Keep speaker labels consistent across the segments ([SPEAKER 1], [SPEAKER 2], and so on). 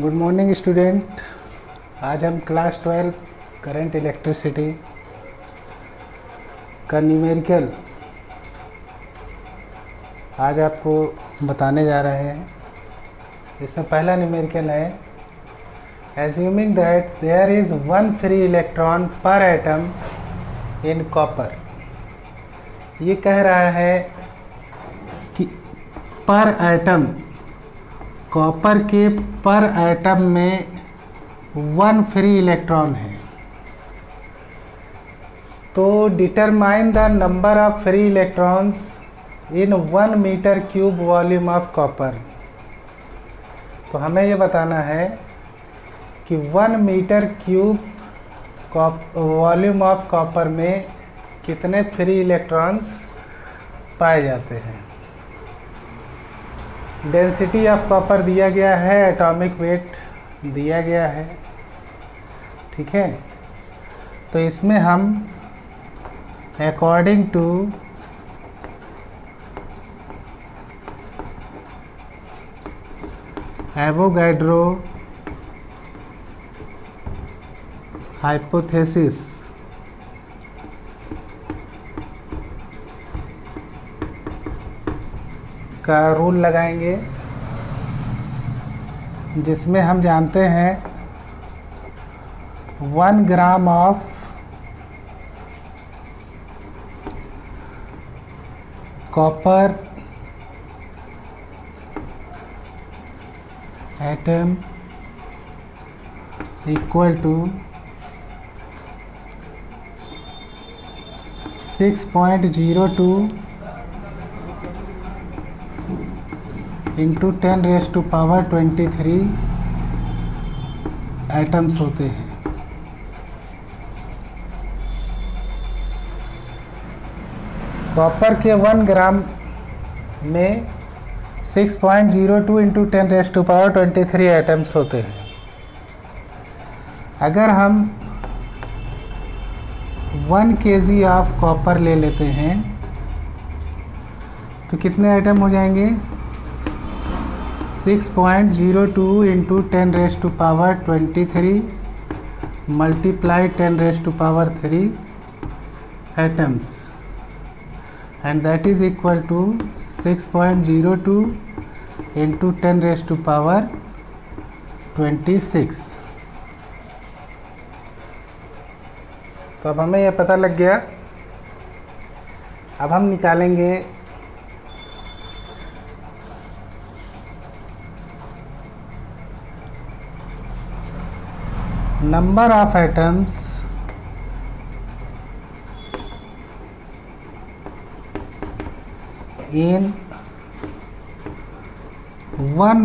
[SPEAKER 1] Good morning student. आज हम class 12 current electricity का न्यूमेरिकल आज आपको बताने जा रहे हैं। इसमें पहला न्यूमेरिकल है assuming that there is one free electron per atom in copper. ये कह रहा है कि पर एटम कॉपर के पर एटम में वन फ्री इलेक्ट्रॉन है। तो determine the number of free electrons in 1 metre cube volume of copper. तो हमें ये बताना है कि 1 metre cube volume of copper में कितने फ्री इलेक्ट्रॉन्स पाए जाते हैं। डेंसिटी ऑफ कॉपर दिया गया है, एटॉमिक वेट दिया गया है, ठीक है। तो इसमें हम अकॉर्डिंग टू एवोगैड्रो हाइपोथेसिस का रूल लगाएंगे, जिसमें हम जानते हैं 1 gram of copper atom equal to 6.02 into 10⁻23 atoms होते हैं। कॉपर के 1 ग्राम में 6.02 इंटू 10⁻23 एटम्स होते हैं। अगर हम 1 kg ऑफ कॉपर ले लेते हैं तो कितने आइटम हो जाएंगे? 6.02 into 10⁻23 multiply 10⁻3 atoms and that is equal to 6.02 into 10⁻26। तो अब हमें यह पता लग गया। अब हम निकालेंगे number of atoms in 1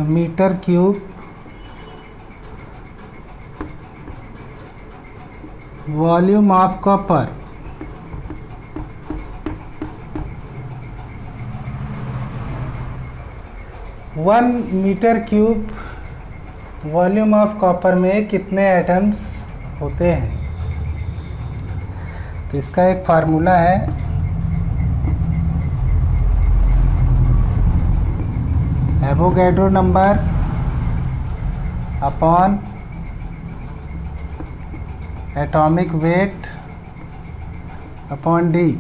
[SPEAKER 1] metre cube volume of copper. One metre cube volume of copper में कितने एटम्स होते हैं। तो इसका एक फार्मूला है, Avogadro number upon atomic weight upon D,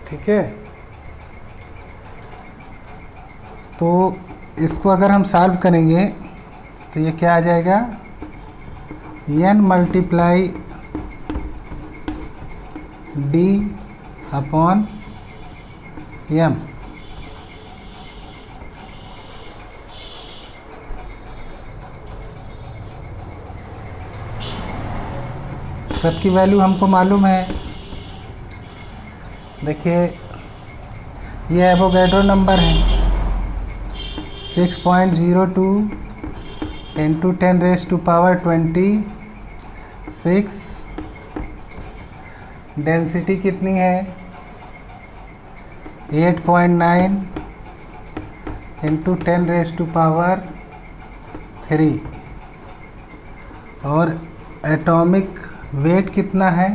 [SPEAKER 1] ठीक है। तो इसको अगर हम सॉल्व करेंगे तो ये क्या आ जाएगा? n multiply D upon m। सबकी वैल्यू हमको मालूम है। देखिए ये एवोगैड्रो नंबर है 6.02 इंटू 10⁻26। डेंसिटी कितनी है? 8.9 इंटू 10⁻3। और एटॉमिक वेट कितना है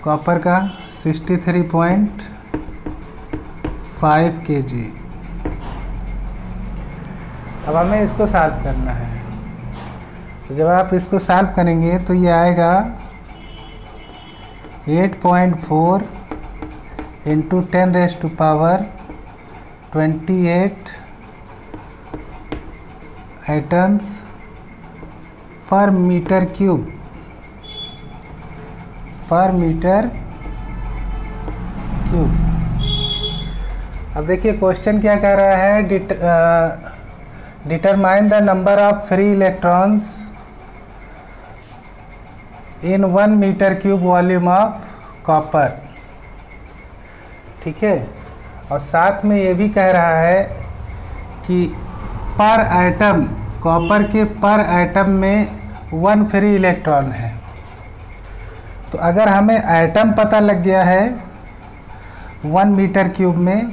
[SPEAKER 1] कॉपर का? 63.5 kg। अब हमें इसको सॉल्व करना है। तो जब आप इसको सॉल्व करेंगे तो ये आएगा 8.4 into 10⁻28 atoms per metre cube अब देखिए क्वेश्चन क्या कह रहा है, determine the number of free electrons in 1 metre cube volume of copper. ठीक है, और साथ में ये भी कह रहा है कि पर एटम, कॉपर के पर एटम में 1 फ्री इलेक्ट्रॉन है। तो अगर हमें एटम पता लग गया है 1 मीटर क्यूब में,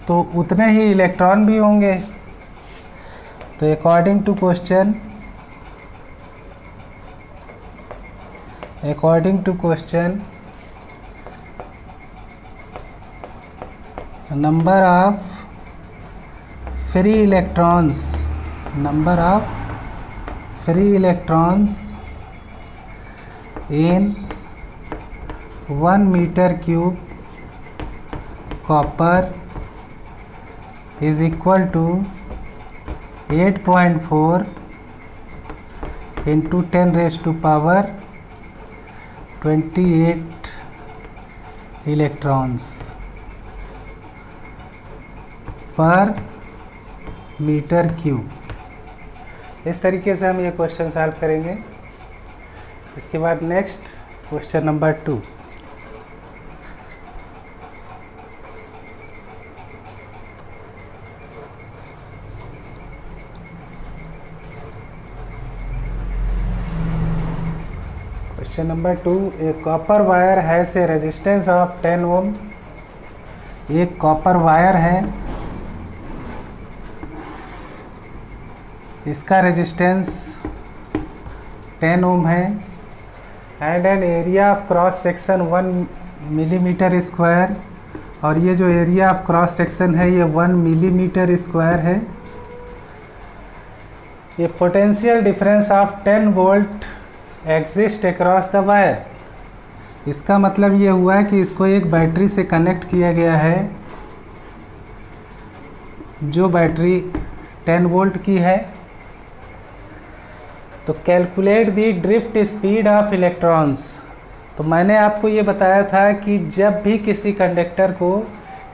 [SPEAKER 1] तो उतने ही इलेक्ट्रॉन भी होंगे। तो according to question number of free electrons in 1 metre cube copper is equal to 8.4 into 10⁻28 electrons per metre cube. इस तरीके से हम ये क्वेश्चन सॉल्व करेंगे। इसके बाद next question number 2। Question number 2, A copper wire has a resistance of 10 ओम। एक copper wire है, इसका रेजिस्टेंस 10 ओम है, and an area of cross section 1 millimetre square, और ये जो एरिया ऑफ क्रॉस सेक्शन है ये 1 मिलीमीटर स्क्वायर है। ये potential difference of 10 volt exist across the wire. इसका मतलब ये हुआ है कि इसको एक बैटरी से कनेक्ट किया गया है, जो बैटरी 10 वोल्ट की है। तो calculate the drift speed of electrons. तो मैंने आपको ये बताया था कि जब भी किसी कंडक्टर को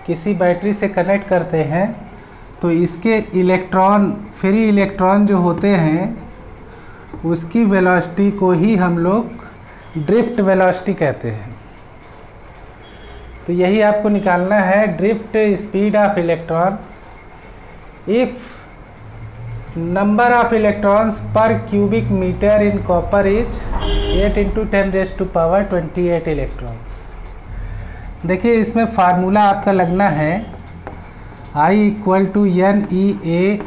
[SPEAKER 1] किसी बैटरी से कनेक्ट करते हैं तो इसके इलेक्ट्रॉन, फ्री इलेक्ट्रॉन जो होते हैं, उसकी वेलोसिटी को ही हम लोग ड्रिफ्ट वेलोसिटी कहते हैं। तो यही आपको निकालना है, drift speed of electron if number of electrons per cubic meter in copper is 8 into 10⁻28 electrons। देखिए इसमें फार्मूला आपका लगना है I इक्वल टू NEAVD।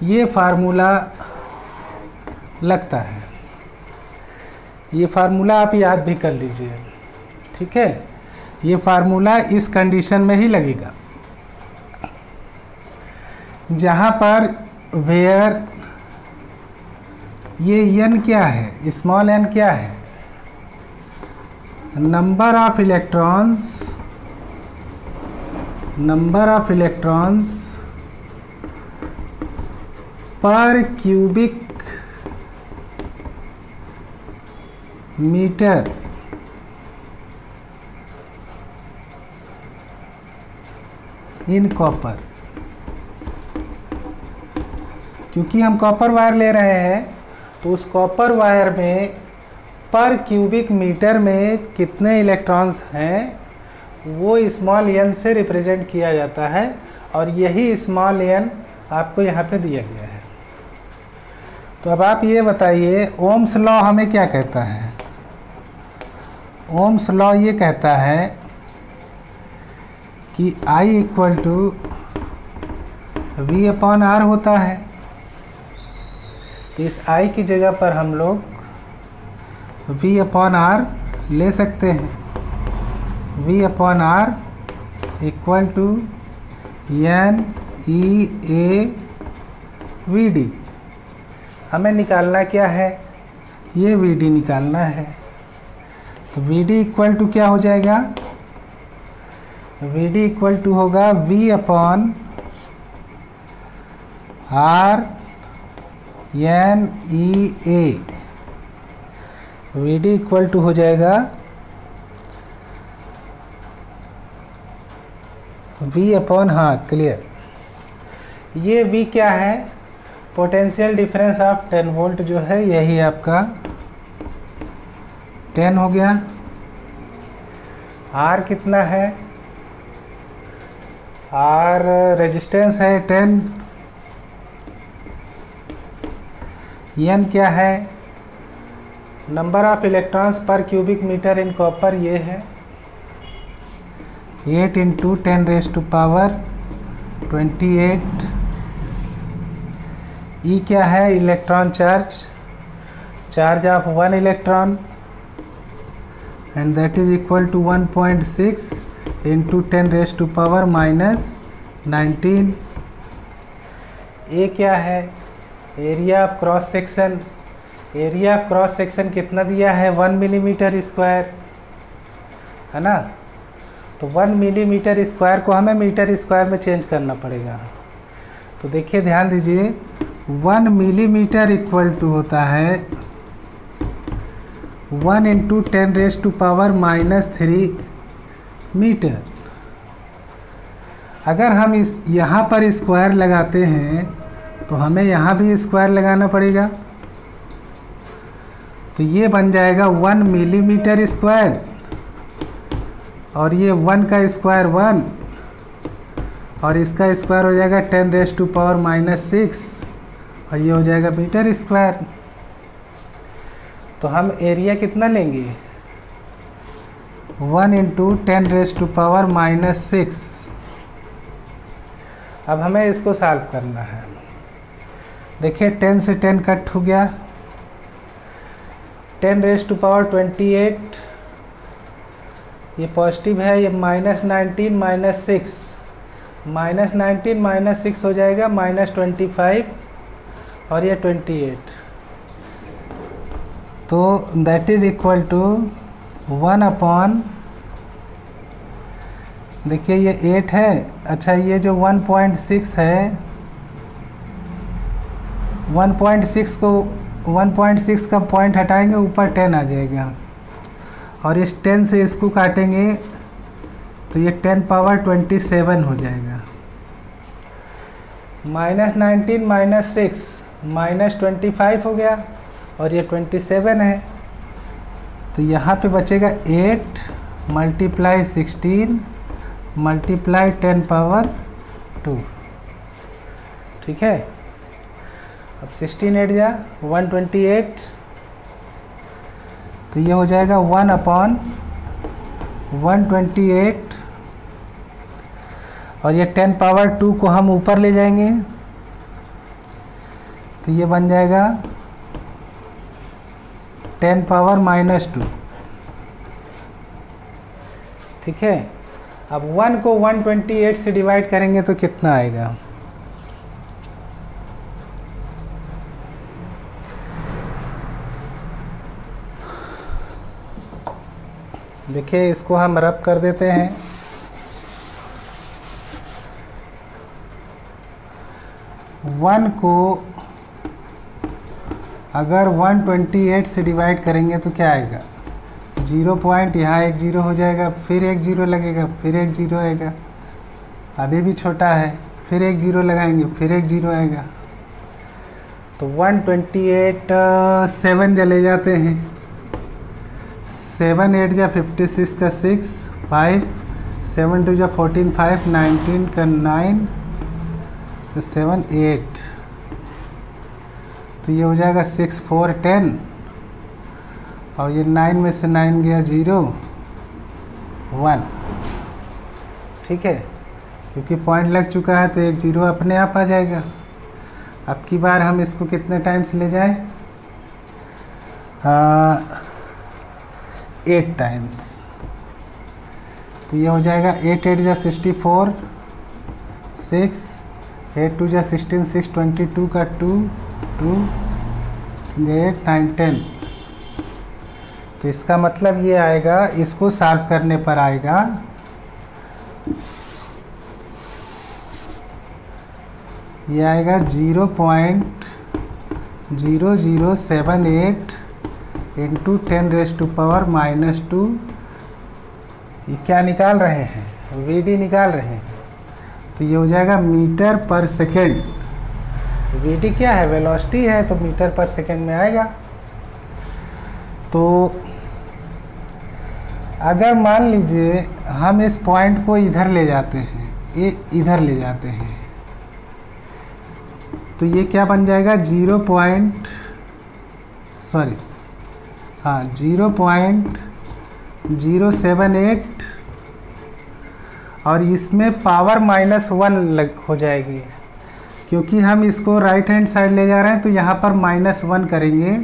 [SPEAKER 1] ये फार्मूला लगता है, ये फार्मूला आप याद भी कर लीजिए। ठीक है, ये फार्मूला इस कंडीशन में ही लगेगा जहाँ पर वेयर ये n क्या है, स्मॉल n क्या है, number of electrons per cubic metre in copper. क्योंकि हम कॉपर वायर ले रहे हैं तो उस कॉपर वायर में पर क्यूबिक मीटर में कितने इलेक्ट्रॉन्स हैं वो स्मॉल n से रिप्रेजेंट किया जाता है, और यही स्मॉल n आपको यहाँ पे दिया गया है। तो अब आप ये बताइए ओम्स लॉ हमें क्या कहता है। ओम्स लॉ ये कहता है कि I इक्वल टू V/R होता है। तो इस I की जगह पर हम लोग V/R ले सकते हैं। V/R equal to NEAVD। हमें निकालना क्या है, ये VD निकालना है। तो VD इक्वल टू क्या हो जाएगा, VD इक्वल टू होगा V upon RNEA। VD equal to हो जाएगा V अपॉन, हाँ क्लियर, ये V क्या है, पोटेंशियल डिफरेंस ऑफ 10 वोल्ट जो है, यही आपका 10 हो गया। R कितना है, R रेजिस्टेंस है 10। N क्या है, number of electrons per cubic metre in copper, ये है 8 × 10⁻28। E क्या है, electron charge, charge of 1 electron, and that is equal to 1.6 × 10⁻⁻19। A क्या है, area of cross section, area of cross section कितना दिया है, 1 मिलीमीटर स्क्वायर, है ना। तो 1 मिलीमीटर स्क्वायर को हमें मीटर स्क्वायर में चेंज करना पड़ेगा। तो देखिए ध्यान दीजिए, 1 मिलीमीटर इक्वल टू होता है 1 × 10⁻³ मीटर। अगर हम इस यहाँ पर स्क्वायर लगाते हैं तो हमें यहाँ भी स्क्वायर लगाना पड़ेगा। तो ये बन जाएगा 1 मिलीमीटर स्क्वायर, और ये 1 का स्क्वायर 1, और इसका स्क्वायर हो जाएगा 10⁻⁻6, और ये हो जाएगा मीटर स्क्वायर। तो हम एरिया कितना लेंगे, 1 × 10⁻⁻6। अब हमें इसको सॉल्व करना है। देखिए 10 से 10 कट हो गया, 10⁻28, ये पॉजिटिव है, ये -19 -6, -19 -6 हो जाएगा -25, और ये 28। तो that is equal to 1 upon, देखिए ये 8 है, अच्छा ये जो 1.6 है, 1.6 को 1.6 का पॉइंट हटाएंगे, ऊपर 10 आ जाएगा, और इस 10 से इसको काटेंगे तो ये 10⁻27 हो जाएगा। -19 -6 -25 हो गया, और ये 27 है। तो यहाँ पे बचेगा 8 × 16 × 10⁻²। ठीक है, अब 16 8 जा 128, तो ये हो जाएगा 1 अपॉन 128, और ये 10⁻² को हम ऊपर ले जाएंगे, तो ये बन जाएगा 10⁻⁻²। ठीक है, अब 1 को 128 से डिवाइड करेंगे तो कितना आएगा, देखिए इसको हम रब कर देते हैं। 1 को अगर 128 से डिवाइड करेंगे तो क्या आएगा, 0 पॉइंट, यहाँ 1 0 हो जाएगा, फिर 1 0 लगेगा, फिर 1 0 आएगा, अभी भी छोटा है, फिर 1 0 लगाएंगे, फिर 1 0 आएगा। तो 128 7 चले जाते हैं, 7 8 जा 56 का 6 5 7 2 जा 14 5 19 का 9 तो 7 8, तो ये हो जाएगा 6 4 10, और ये 9 में से 9 गया 0 1। ठीक है, क्योंकि पॉइंट लग चुका है तो 1 0 अपने आप आ जाएगा। अब की बार हम इसको कितने टाइम्स ले जाएं, 8 टाइम्स, तो ये हो जाएगा 8 8 जा 64 6, 8 2 जा 16, 6 22 का 2 2 8 9 10। तो इसका मतलब ये आएगा, इसको सॉल्व करने पर आएगा ये आएगा 0.0078 इंटू 10⁻⁻²। ये क्या निकाल रहे हैं? VD निकाल रहे हैं। तो ये हो जाएगा मीटर पर सेकेंड। VD क्या है? वेलोसिटी है, तो मीटर पर सेकेंड में आएगा। तो अगर मान लीजिए हम इस पॉइंट को इधर ले जाते हैं, ये इधर ले जाते हैं, तो ये क्या बन जाएगा? 0.078 और इसमें पावर -1 हो जाएगी, क्योंकि हम इसको राइट हैंड साइड ले जा रहे हैं, तो यहाँ पर -1 करेंगे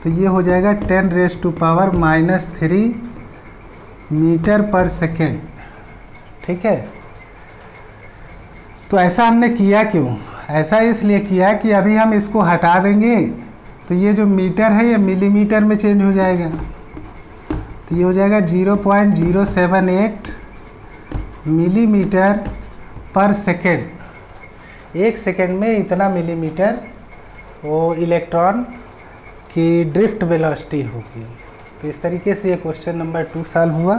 [SPEAKER 1] तो ये हो जाएगा 10⁻³ मीटर पर सेकेंड। ठीक है। तो ऐसा हमने किया क्यों? ऐसा इसलिए किया कि अभी हम इसको हटा देंगे तो ये जो मीटर है ये मिलीमीटर में चेंज हो जाएगा। तो ये हो जाएगा 0.078 मिलीमीटर पर सेकेंड। 1 सेकेंड में इतना मिलीमीटर वो इलेक्ट्रॉन की ड्रिफ्ट वेलोसिटी होगी। तो इस तरीके से ये क्वेश्चन नंबर 2 सॉल्व हुआ।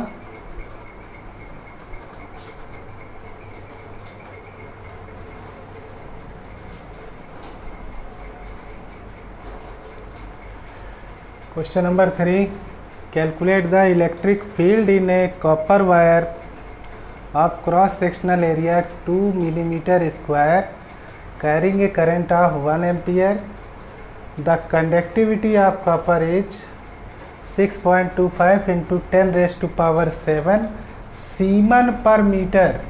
[SPEAKER 1] Question number 3, calculate the electric field in A copper wire of cross sectional area 2 millimetre square carrying a current of 1 ampere. The conductivity of copper is 6.25 into 10⁻⁷ semen पर metre.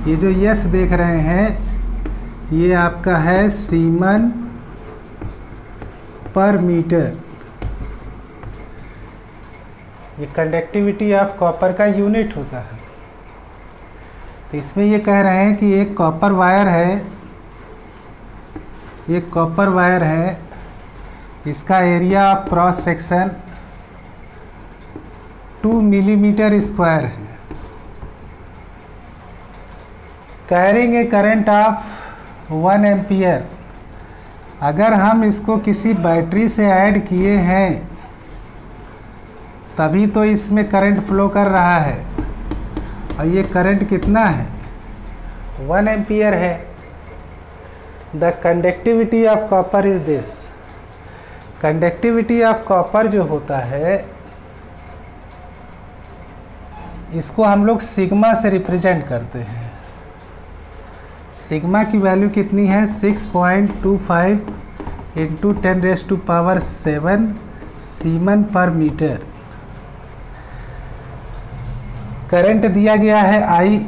[SPEAKER 1] ये जो yes देख रहे हैं ये आपका है सीमन पर मीटर। ये कंडक्टिविटी ऑफ कॉपर का यूनिट होता है। तो इसमें ये कह रहे हैं कि एक कॉपर वायर है, एक कॉपर वायर है, इसका area of cross section 2 millimetre square है, carrying a current of 1 ampere. अगर हम इसको किसी बैटरी से ऐड किए हैं तभी तो इसमें करंट फ्लो कर रहा है, और ये करंट कितना है? 1 एम्पियर है। The conductivity of copper is this. Conductivity of copper जो होता है इसको हम लोग सिग्मा से रिप्रेजेंट करते हैं। सिग्मा की वैल्यू कितनी है? 6.25 इंटू 10⁻⁷ सीमन पर मीटर। करंट दिया गया है I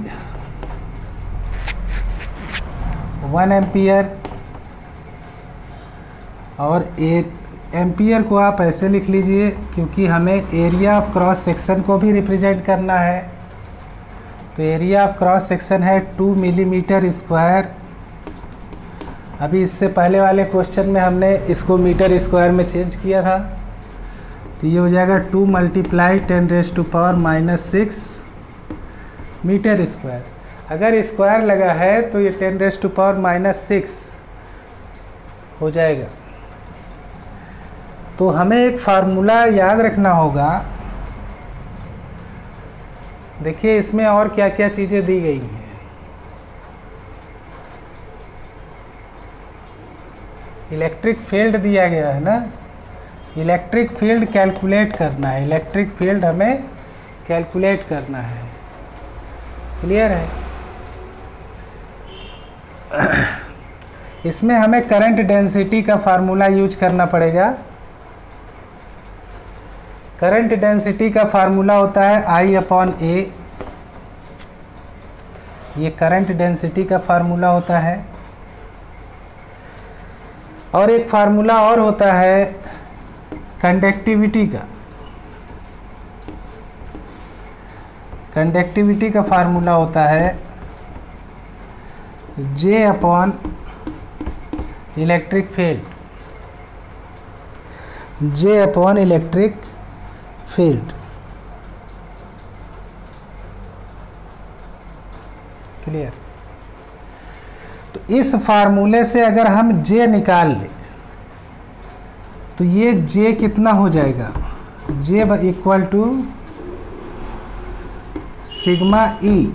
[SPEAKER 1] 1 एम्पियर, और 1 एम्पियर को आप ऐसे लिख लीजिए क्योंकि हमें एरिया ऑफ क्रॉस सेक्शन को भी रिप्रेजेंट करना है। तो एरिया ऑफ क्रॉस सेक्शन है 2 मिलीमीटर स्क्वायर। अभी इससे पहले वाले क्वेश्चन में हमने इसको मीटर स्क्वायर में चेंज किया था। तो ये हो जाएगा 2 × 10⁻⁻6 मीटर स्क्वायर। अगर स्क्वायर लगा है तो ये 10⁻⁻6 हो जाएगा। तो हमें एक फार्मूला याद रखना होगा। देखिए इसमें और क्या क्या चीज़ें दी गई हैं। इलेक्ट्रिक फील्ड दिया गया है ना, इलेक्ट्रिक फील्ड कैलकुलेट करना है। इलेक्ट्रिक फील्ड हमें कैलकुलेट करना है। क्लियर है? इसमें हमें करंट डेंसिटी का फार्मूला यूज करना पड़ेगा। करंट डेंसिटी का फार्मूला होता है I/A। ये करंट डेंसिटी का फार्मूला होता है। और एक फार्मूला और होता है कंडक्टिविटी का। कंडक्टिविटी का फार्मूला होता है J upon electric field, J upon electric field. Clear? तो इस फार्मूले से अगर हम J निकाल लें तो ये J कितना हो जाएगा, J equal to sigma E,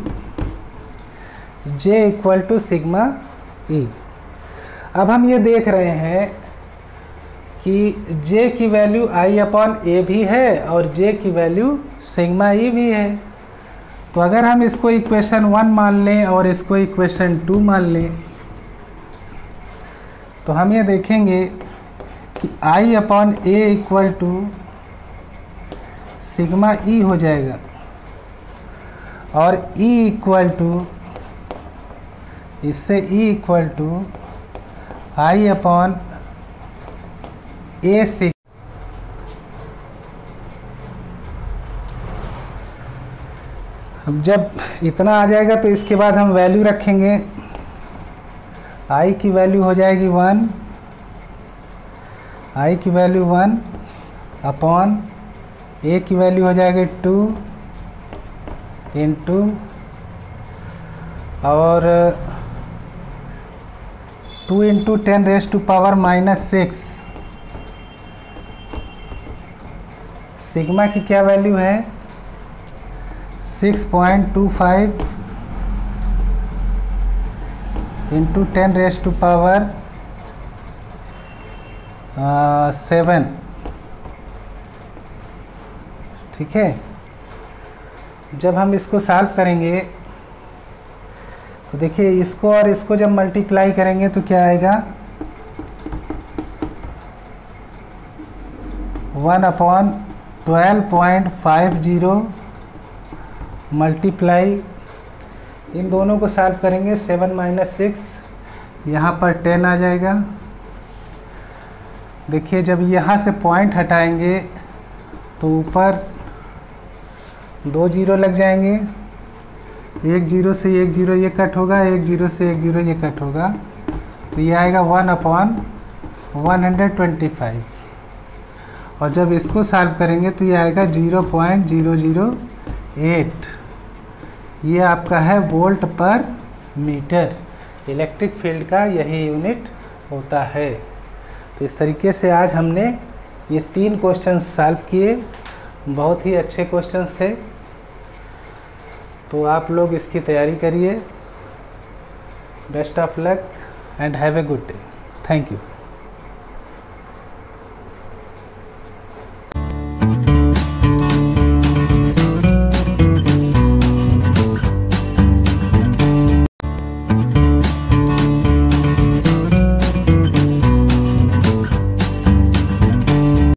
[SPEAKER 1] J equal to sigma E। अब हम ये देख रहे हैं कि J की वैल्यू I अपॉन A भी है और J की वैल्यू सिग्मा E भी है। तो अगर हम इसको इक्वेशन 1 मान लें और इसको इक्वेशन 2 मान लें तो हम ये देखेंगे कि I upon A equal to sigma E हो जाएगा और E इक्वल टू, इससे E equal to I upon A से। अब जब इतना आ जाएगा तो इसके बाद हम वैल्यू रखेंगे। I की वैल्यू हो जाएगी 1, I की वैल्यू 1 अपॉन A की वैल्यू हो जाएगी 2 इंटू और 2 इंटू 10 रेज़ टू पावर -6। सिग्मा की क्या वैल्यू है, 6.25 इंटू 10 रेज़ टू पावर 7। ठीक है, जब हम इसको सॉल्व करेंगे तो देखिए इसको और इसको जब मल्टीप्लाई करेंगे तो क्या आएगा, 1 अपॉन 12.50 मल्टीप्लाई, इन दोनों को सॉल्व करेंगे 7 - 6, यहाँ पर 10 आ जाएगा। देखिए जब यहाँ से पॉइंट हटाएंगे तो ऊपर 2 जीरो लग जाएंगे, 1 0 से 1 0 ये कट होगा, 1 0 से 1 0 ये कट होगा, तो ये आएगा 1 अपॉन 125। और जब इसको सॉल्व करेंगे तो ये आएगा 0.008। ये आपका है वोल्ट पर मीटर। इलेक्ट्रिक फील्ड का यही यूनिट होता है। तो इस तरीके से आज हमने ये 3 क्वेश्चन सॉल्व किए, बहुत ही अच्छे क्वेश्चंस थे। तो आप लोग इसकी तैयारी करिए। Best of luck and have a good day. Thank you.